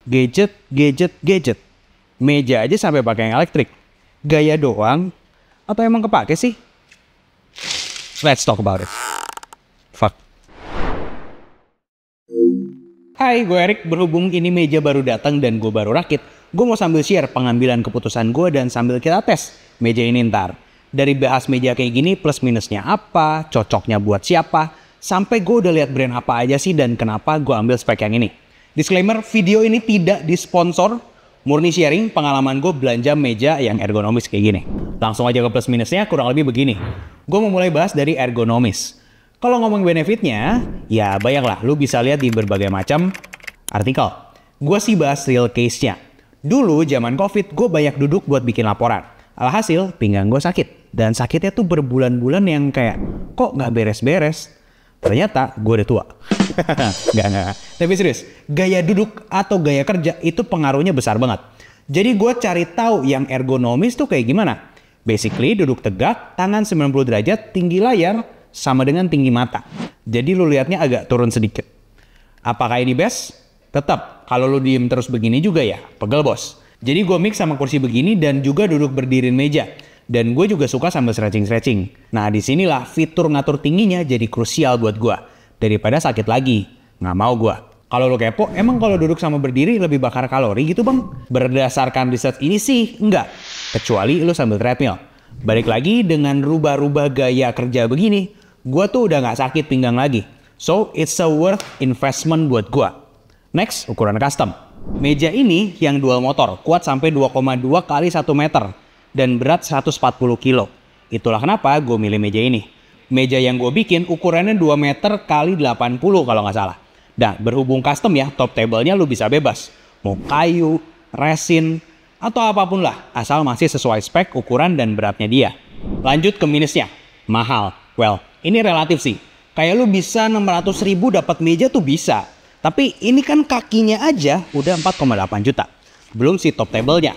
Gadget, gadget, gadget. Meja aja sampai pakai yang elektrik. Gaya doang? Atau emang kepake sih? Let's talk about it. Fuck. Hai, gue Erik. Berhubung ini meja baru datang dan gue baru rakit, gue mau sambil share pengambilan keputusan gue dan sambil kita tes meja ini ntar. Dari bahas meja kayak gini plus minusnya apa, cocoknya buat siapa, sampai gue udah lihat brand apa aja sih dan kenapa gue ambil spek yang ini. Disclaimer, video ini tidak disponsor, murni sharing pengalaman gue belanja meja yang ergonomis kayak gini. Langsung aja ke plus minusnya, kurang lebih begini. Gue mau mulai bahas dari ergonomis. Kalau ngomong benefitnya, ya banyak lah, lu bisa lihat di berbagai macam artikel. Gue sih bahas real case-nya. Dulu zaman COVID, gue banyak duduk buat bikin laporan. Alhasil, pinggang gue sakit. Dan sakitnya tuh berbulan-bulan yang kayak, kok nggak beres-beres? Ternyata gue udah tua. Nggak. Tapi serius, gaya duduk atau gaya kerja itu pengaruhnya besar banget. Jadi gue cari tahu yang ergonomis tuh kayak gimana. Basically duduk tegak, tangan 90 derajat, tinggi layar, sama dengan tinggi mata. Jadi lu liatnya agak turun sedikit. Apakah ini best? Tetap, kalau lu diem terus begini juga ya, pegel bos. Jadi gue mix sama kursi begini dan juga duduk berdiriin meja. Dan gue juga suka sambil stretching-stretching. Nah disinilah fitur ngatur tingginya jadi krusial buat gue. Daripada sakit lagi. Nggak mau gue. Kalau lo kepo, emang kalau duduk sama berdiri lebih bakar kalori gitu bang? Berdasarkan riset ini sih, enggak. Kecuali lo sambil treadmill. Balik lagi dengan rubah-rubah gaya kerja begini, gue tuh udah nggak sakit pinggang lagi. So, it's a worth investment buat gue. Next, ukuran custom. Meja ini yang dual motor, kuat sampai 2,2 kali 1 meter. Dan berat 140 kilo. Itulah kenapa gue milih meja ini. Meja yang gue bikin ukurannya 2 meter kali 80 kalau nggak salah. Nah, berhubung custom ya, top table-nya lu bisa bebas. Mau kayu, resin, atau apapun lah. Asal masih sesuai spek, ukuran, dan beratnya dia. Lanjut ke minusnya. Mahal. Well, ini relatif sih. Kayak lu bisa 600.000 dapat meja tuh bisa. Tapi ini kan kakinya aja udah 4,8 juta. Belum sih top table-nya.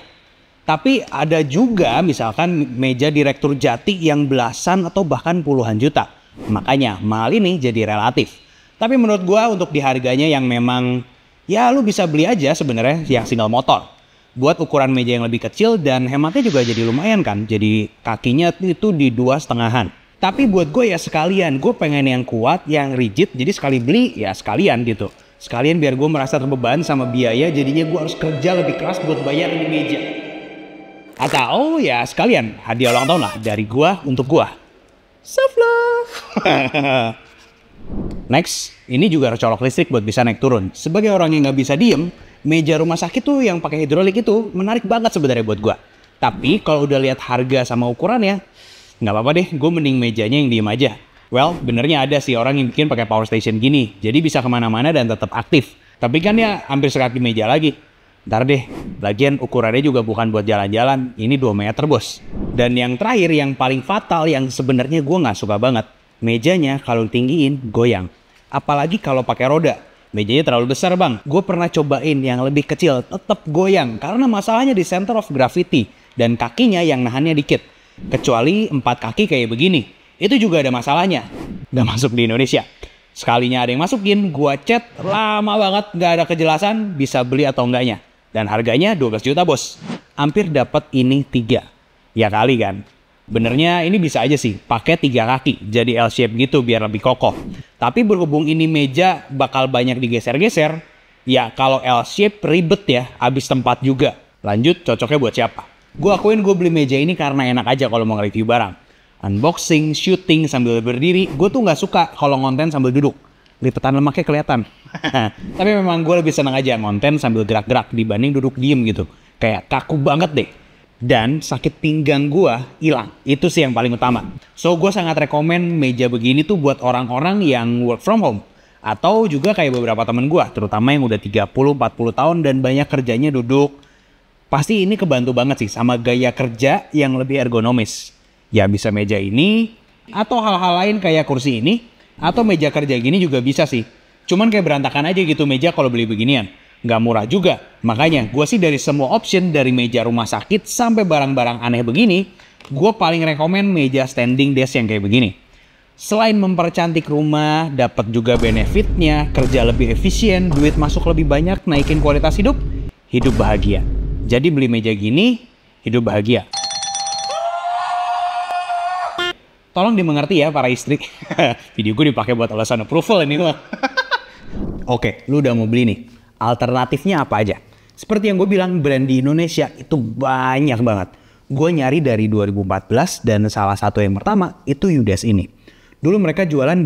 Tapi ada juga misalkan meja direktur jati yang belasan atau bahkan puluhan juta. Makanya mahal ini jadi relatif. Tapi menurut gua untuk di harganya yang memang ya lu bisa beli aja sebenarnya yang single motor. Buat ukuran meja yang lebih kecil dan hematnya juga jadi lumayan kan. Jadi kakinya itu di 2,5-an. Tapi buat gue ya sekalian, gue pengen yang kuat, yang rigid. Jadi sekali beli ya sekalian gitu. Sekalian biar gue merasa terbeban sama biaya, jadinya gue harus kerja lebih keras buat bayar ini meja. Atau ya sekalian hadiah ulang tahun lah dari gua untuk gua. Self love. Next, ini juga harus colok listrik buat bisa naik turun. Sebagai orang yang nggak bisa diem, meja rumah sakit tuh yang pakai hidrolik itu menarik banget sebenarnya buat gua. Tapi kalau udah lihat harga sama ukurannya, nggak apa-apa deh, gue mending mejanya yang diem aja. Well, benernya ada sih orang yang bikin pakai power station gini, jadi bisa kemana-mana dan tetap aktif. Tapi kan ya hampir sekaki meja lagi. Ntar deh, lagian ukurannya juga bukan buat jalan-jalan, ini 2 meter bos. Dan yang terakhir, yang paling fatal, yang sebenarnya gue nggak suka banget, mejanya kalau tinggiin goyang. Apalagi kalau pakai roda, mejanya terlalu besar bang. Gue pernah cobain yang lebih kecil, tetap goyang karena masalahnya di center of gravity dan kakinya yang nahannya dikit. Kecuali 4 kaki kayak begini, itu juga ada masalahnya. Nggak masuk di Indonesia. Sekalinya ada yang masukin, gue chat lama banget nggak ada kejelasan bisa beli atau enggaknya. Dan harganya 12 juta bos. Hampir dapat ini 3. Ya kali kan. Benernya ini bisa aja sih pakai 3 kaki. Jadi L shape gitu biar lebih kokoh. Tapi berhubung ini meja bakal banyak digeser-geser. Ya kalau L shape ribet ya. Habis tempat juga. Lanjut cocoknya buat siapa? Gue akuin gue beli meja ini karena enak aja kalau mau nge-review barang. Unboxing, shooting sambil berdiri. Gue tuh gak suka kalau ngonten sambil duduk. Lipetan lemaknya kelihatan. Tapi memang gue lebih senang aja ngonten sambil gerak-gerak dibanding duduk diem gitu. Kayak kaku banget deh. Dan sakit pinggang gue hilang. Itu sih yang paling utama. So gue sangat rekomen meja begini tuh buat orang-orang yang work from home. Atau juga kayak beberapa temen gue. Terutama yang udah 30-40 tahun dan banyak kerjanya duduk. Pasti ini kebantu banget sih sama gaya kerja yang lebih ergonomis. Ya bisa meja ini. Atau hal-hal lain kayak kursi ini. Atau meja kerja gini juga bisa sih. Cuman kayak berantakan aja gitu meja kalau beli beginian. Nggak murah juga. Makanya gue sih dari semua option dari meja rumah sakit sampai barang-barang aneh begini, gue paling rekomen meja standing desk yang kayak begini. Selain mempercantik rumah, dapat juga benefitnya, kerja lebih efisien, duit masuk lebih banyak, naikin kualitas hidup, hidup bahagia. Jadi beli meja gini, hidup bahagia. Tolong dimengerti ya para istri. Video gue dipakai buat alasan approval ini loh. Oke, lu udah mau beli nih. Alternatifnya apa aja? Seperti yang gue bilang, brand di Indonesia itu banyak banget. Gue nyari dari 2014 dan salah satu yang pertama itu Udes ini. Dulu mereka jualan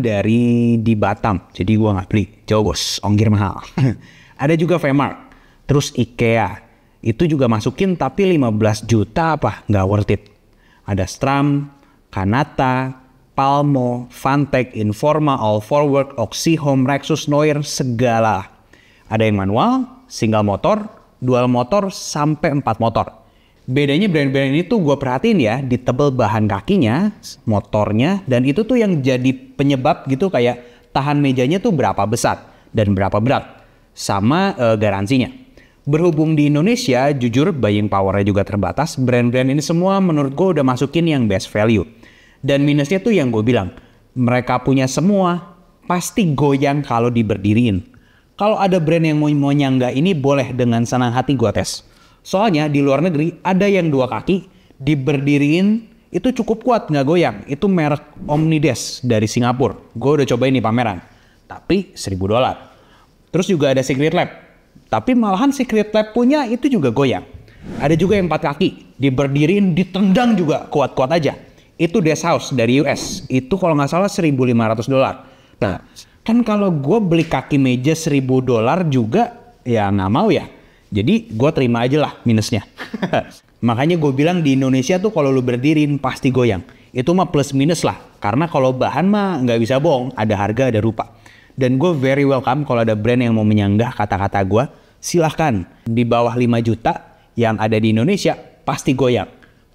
di Batam, jadi gue nggak beli. Jauh bos, ongkir mahal. Ada juga Vmark, terus IKEA. Itu juga masukin tapi 15 juta apa, nggak worth it. Ada Stram, Kanata, Palmo, Fantech, Informa, All Forward, Oxyhome, Rexus, Noir, segala. Ada yang manual, single motor, dual motor, sampai 4 motor. Bedanya brand-brand ini tuh gue perhatiin ya, di tebel bahan kakinya, motornya, dan itu tuh yang jadi penyebab gitu kayak tahan mejanya tuh berapa besar dan berapa berat. Sama garansinya. Berhubung di Indonesia, jujur buying powernya juga terbatas, brand-brand ini semua menurut gue udah masukin yang best value. Dan minusnya tuh yang gue bilang, mereka punya semua, pasti goyang kalau diberdiriin. Kalau ada brand yang mau nyanggah ini, boleh dengan senang hati gue tes. Soalnya di luar negeri ada yang 2 kaki diberdiriin itu cukup kuat nggak goyang. Itu merek Omnides dari Singapura. Gue udah cobain nih pameran. Tapi $1.000. Terus juga ada Secret Lab. Tapi malahan Secret Lab punya itu juga goyang. Ada juga yang 4 kaki diberdiriin ditendang juga kuat-kuat aja. Itu Desk House dari US. Itu kalau nggak salah $1.500. Nah kan kalau gue beli kaki meja $1.000 juga ya nggak mau ya. Jadi gue terima aja lah minusnya. Makanya gue bilang di Indonesia tuh kalau lu berdiriin pasti goyang. Itu mah plus minus lah. Karena kalau bahan mah nggak bisa bohong. Ada harga, ada rupa. Dan gue very welcome kalau ada brand yang mau menyanggah kata-kata gue. Silahkan. Di bawah 5 juta yang ada di Indonesia pasti goyang.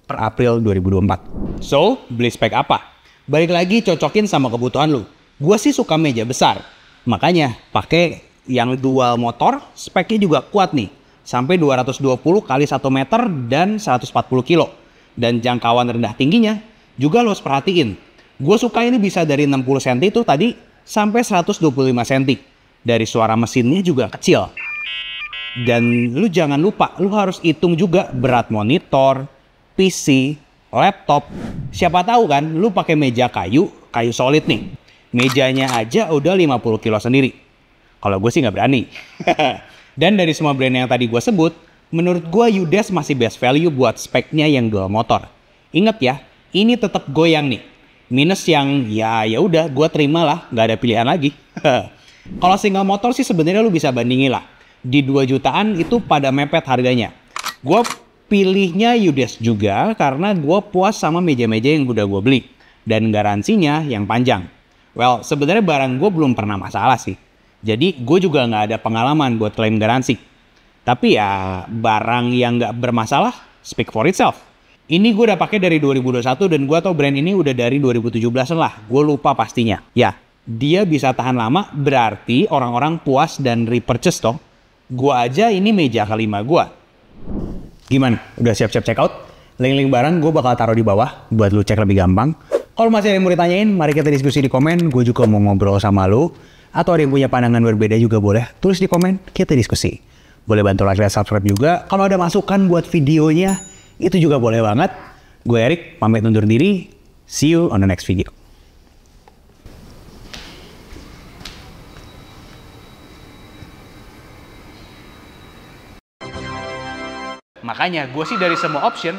Per April 2024. So, beli spek apa? Balik lagi cocokin sama kebutuhan lu. Gue sih suka meja besar. Makanya pakai yang dual motor, speknya juga kuat nih. Sampai 220 kali 1 meter dan 140 kilo. Dan jangkauan rendah tingginya juga lo harus perhatiin. Gue suka ini bisa dari 60 cm itu tadi sampai 125 cm. Dari suara mesinnya juga kecil. Dan lu jangan lupa, lu harus hitung juga berat monitor, PC, laptop. Siapa tahu kan lu pakai meja kayu solid nih. Mejanya aja udah 50 kilo sendiri. Kalau gue sih nggak berani. Dan dari semua brand yang tadi gue sebut, menurut gue Udes masih best value buat speknya yang dual motor. Ingat ya, ini tetap goyang nih. Minus yang ya udah gue terima lah, nggak ada pilihan lagi. Kalau single motor sih sebenarnya lu bisa bandingin lah. Di 2 jutaan itu pada mepet harganya. Gue pilihnya Udes juga karena gue puas sama meja-meja yang udah gue beli. Dan garansinya yang panjang. Well, sebenarnya barang gue belum pernah masalah sih. Jadi gue juga nggak ada pengalaman buat klaim garansi. Tapi ya barang yang nggak bermasalah speak for itself. Ini gue udah pakai dari 2021 dan gue tau brand ini udah dari 2017 lah. Gue lupa pastinya. Ya, dia bisa tahan lama berarti orang-orang puas dan repurchase toh. Gue aja ini meja kelima gue. Gimana? Udah siap-siap check out? Link-link barang gue bakal taruh di bawah buat lu cek lebih gampang. Kalau masih ada yang mau ditanyain, mari kita diskusi di komen. Gue juga mau ngobrol sama lu. Atau ada yang punya pandangan berbeda juga boleh tulis di komen, kita diskusi. Boleh bantu like dan subscribe juga. Kalau ada masukan buat videonya, itu juga boleh banget. Gue Erik, pamit undur diri. See you on the next video. Makanya gue sih dari semua option